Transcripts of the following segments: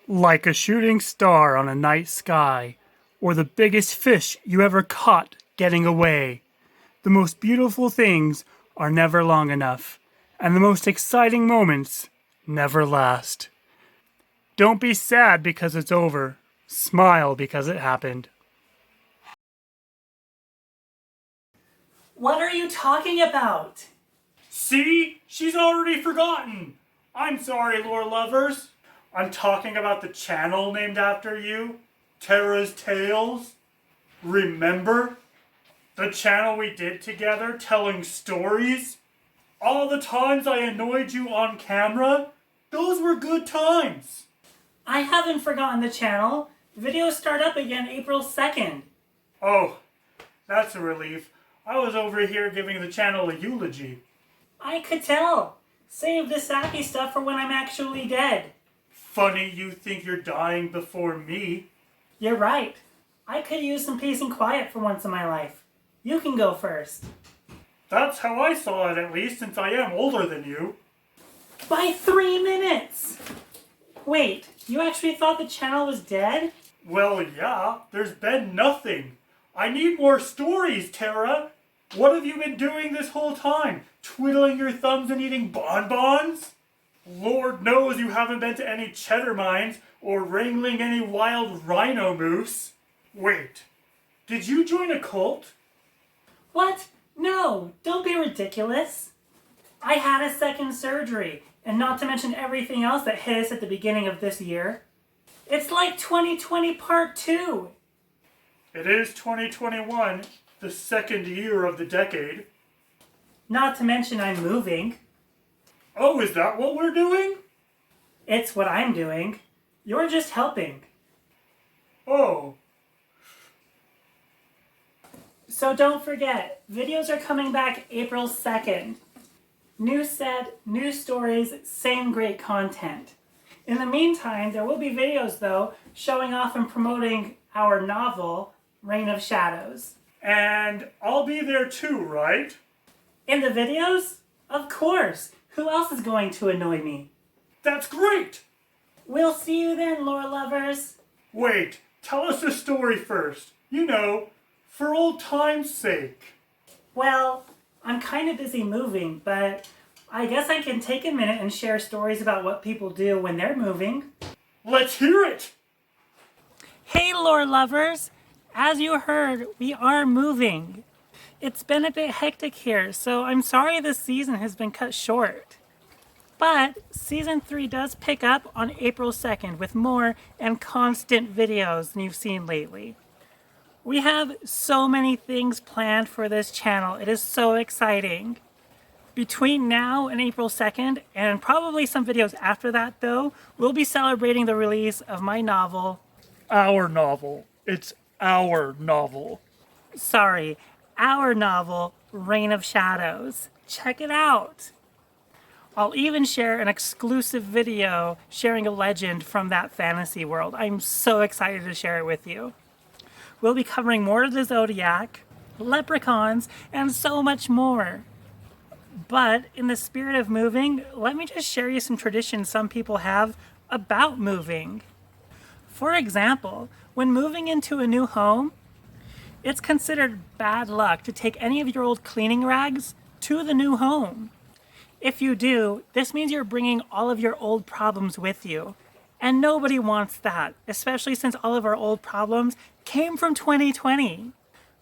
Like a shooting star on a night sky, or the biggest fish you ever caught getting away. The most beautiful things are never long enough, and the most exciting moments never last. Don't be sad because it's over. Smile because it happened. What are you talking about? See? She's already forgotten. I'm sorry, lore lovers. I'm talking about the channel named after you, Tara's Tales. Remember? The channel we did together telling stories? All the times I annoyed you on camera? Those were good times. I haven't forgotten the channel. Videos start up again April 2nd. Oh, that's a relief. I was over here giving the channel a eulogy. I could tell. Save the sappy stuff for when I'm actually dead. Funny you think you're dying before me. You're right. I could use some peace and quiet for once in my life. You can go first. That's how I saw it, at least, since I am older than you. By 3 minutes! Wait, you actually thought the channel was dead? Well, yeah, there's been nothing. I need more stories, Tara. What have you been doing this whole time? Twiddling your thumbs and eating bonbons? Lord knows you haven't been to any cheddar mines or wrangling any wild rhino moose. Wait, did you join a cult? What? No, don't be ridiculous. I had a second surgery, and not to mention everything else that hit us at the beginning of this year. It's like 2020 Part 2. It is 2021, the second year of the decade. Not to mention I'm moving. Oh, is that what we're doing? It's what I'm doing. You're just helping. Oh. So don't forget, videos are coming back April 2nd. New set, new stories, same great content. In the meantime, there will be videos, though, showing off and promoting our novel, Reign of Shadows. And I'll be there too, right? In the videos? Of course. Who else is going to annoy me? That's great! We'll see you then, lore lovers. Wait, tell us a story first. You know, for old time's sake. Well, I'm kind of busy moving, but I guess I can take a minute and share stories about what people do when they're moving. Let's hear it! Hey, lore lovers! As you heard, we are moving. It's been a bit hectic here, so I'm sorry this season has been cut short. But Season 3 does pick up on April 2nd with more and constant videos than you've seen lately. We have so many things planned for this channel. It is so exciting. Between now and April 2nd, and probably some videos after that though, we'll be celebrating the release of my novel. Our novel. It's our novel. Sorry, our novel, Reign of Shadows. Check it out. I'll even share an exclusive video sharing a legend from that fantasy world. I'm so excited to share it with you. We'll be covering more of the Zodiac, leprechauns, and so much more. But in the spirit of moving, let me just share you some traditions some people have about moving. For example, when moving into a new home, it's considered bad luck to take any of your old cleaning rags to the new home. If you do, this means you're bringing all of your old problems with you. And nobody wants that, especially since all of our old problems came from 2020.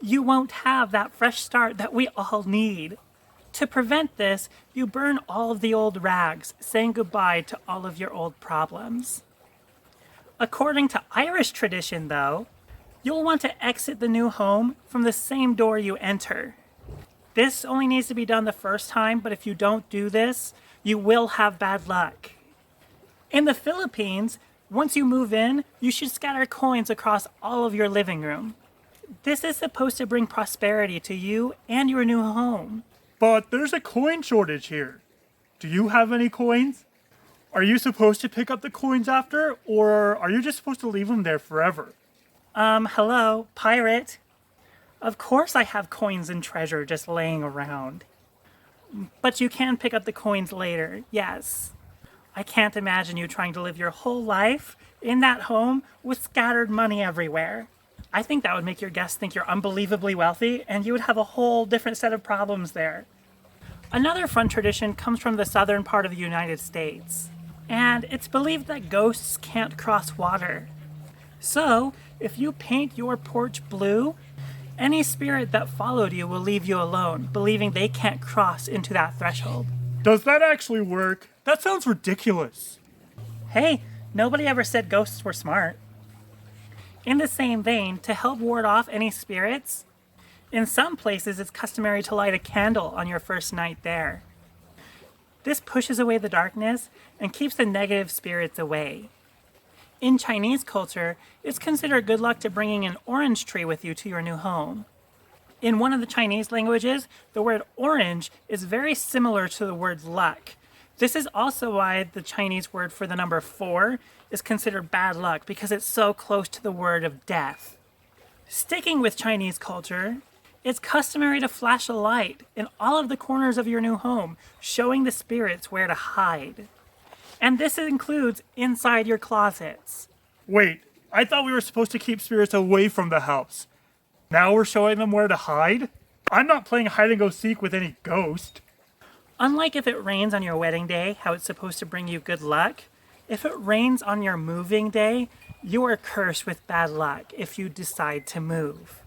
You won't have that fresh start that we all need. To prevent this, you burn all of the old rags, saying goodbye to all of your old problems. According to Irish tradition, though, you'll want to exit the new home from the same door you enter. This only needs to be done the first time, but if you don't do this, you will have bad luck. In the Philippines, once you move in, you should scatter coins across all of your living room. This is supposed to bring prosperity to you and your new home. But there's a coin shortage here. Do you have any coins? Are you supposed to pick up the coins after, or are you just supposed to leave them there forever? Hello, pirate. Of course I have coins and treasure just laying around. But you can pick up the coins later, yes. I can't imagine you trying to live your whole life in that home with scattered money everywhere. I think that would make your guests think you're unbelievably wealthy, and you would have a whole different set of problems there. Another fun tradition comes from the southern part of the United States, and it's believed that ghosts can't cross water. So, if you paint your porch blue, any spirit that followed you will leave you alone, believing they can't cross into that threshold. Does that actually work? That sounds ridiculous. Hey, nobody ever said ghosts were smart. In the same vein, to help ward off any spirits, in some places it's customary to light a candle on your first night there. This pushes away the darkness and keeps the negative spirits away. In Chinese culture, it's considered good luck to bringing an orange tree with you to your new home. In one of the Chinese languages, the word orange is very similar to the word luck. This is also why the Chinese word for the number 4 is considered bad luck, because it's so close to the word of death. Sticking with Chinese culture, it's customary to flash a light in all of the corners of your new home, showing the spirits where to hide. And this includes inside your closets. Wait, I thought we were supposed to keep spirits away from the house. Now we're showing them where to hide? I'm not playing hide and go seek with any ghost. Unlike if it rains on your wedding day, how it's supposed to bring you good luck, if it rains on your moving day, you are cursed with bad luck if you decide to move.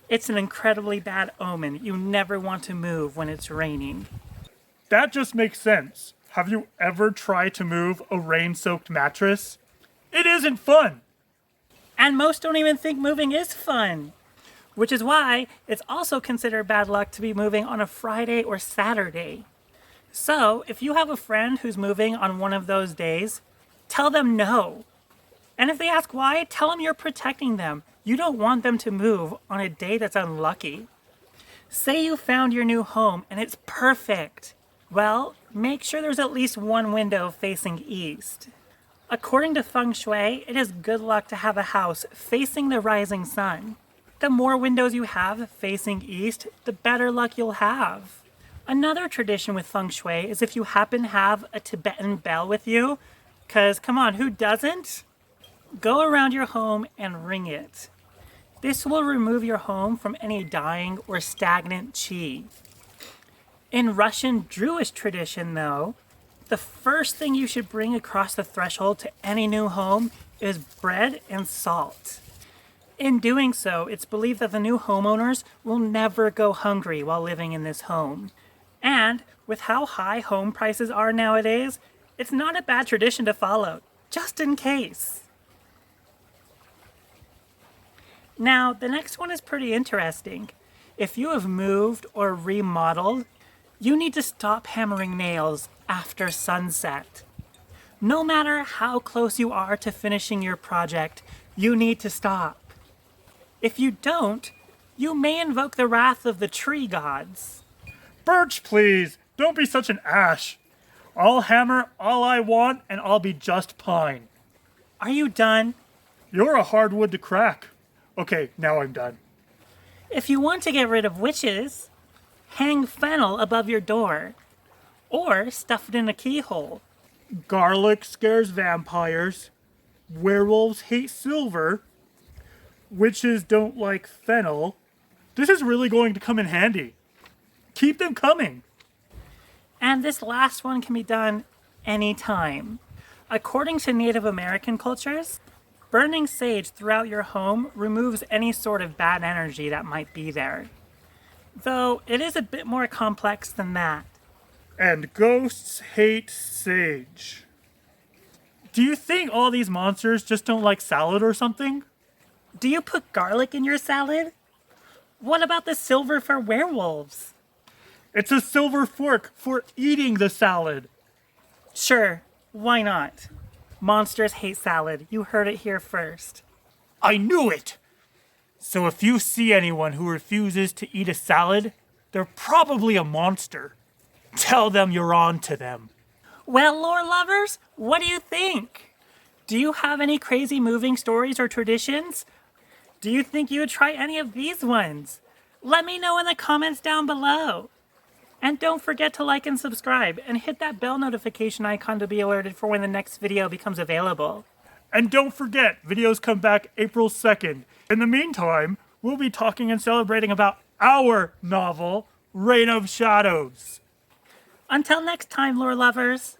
It's an incredibly bad omen. You never want to move when it's raining. That just makes sense. Have you ever tried to move a rain-soaked mattress? It isn't fun. And most don't even think moving is fun. Which is why it's also considered bad luck to be moving on a Friday or Saturday. So, if you have a friend who's moving on one of those days, tell them no. And if they ask why, tell them you're protecting them. You don't want them to move on a day that's unlucky. Say you found your new home and it's perfect. Well, make sure there's at least one window facing east. According to Feng Shui, it is good luck to have a house facing the rising sun. The more windows you have facing east, the better luck you'll have. Another tradition with Feng Shui is if you happen to have a Tibetan bell with you, because come on, who doesn't? Go around your home and ring it. This will remove your home from any dying or stagnant qi. In Russian Druish tradition, though, the first thing you should bring across the threshold to any new home is bread and salt. In doing so, it's believed that the new homeowners will never go hungry while living in this home. And with how high home prices are nowadays, it's not a bad tradition to follow, just in case. Now, the next one is pretty interesting. If you have moved or remodeled, you need to stop hammering nails after sunset. No matter how close you are to finishing your project, you need to stop. If you don't, you may invoke the wrath of the tree gods. Birch, please! Don't be such an ash. I'll hammer all I want and I'll be just pine. Are you done? You're a hard wood to crack. Okay, now I'm done. If you want to get rid of witches, hang fennel above your door. Or stuff it in a keyhole. Garlic scares vampires. Werewolves hate silver. Witches don't like fennel. This is really going to come in handy. Keep them coming. And this last one can be done anytime. According to Native American cultures, burning sage throughout your home removes any sort of bad energy that might be there. Though it is a bit more complex than that. And ghosts hate sage. Do you think all these monsters just don't like salad or something? Do you put garlic in your salad? What about the silver for werewolves? It's a silver fork for eating the salad. Sure, why not? Monsters hate salad. You heard it here first. I knew it! So if you see anyone who refuses to eat a salad, they're probably a monster. Tell them you're on to them. Well, lore lovers, what do you think? Do you have any crazy moving stories or traditions? Do you think you would try any of these ones? Let me know in the comments down below. And don't forget to like and subscribe, and hit that bell notification icon to be alerted for when the next video becomes available. And don't forget, videos come back April 2nd. In the meantime, we'll be talking and celebrating about our novel, Reign of Shadows. Until next time, lore lovers.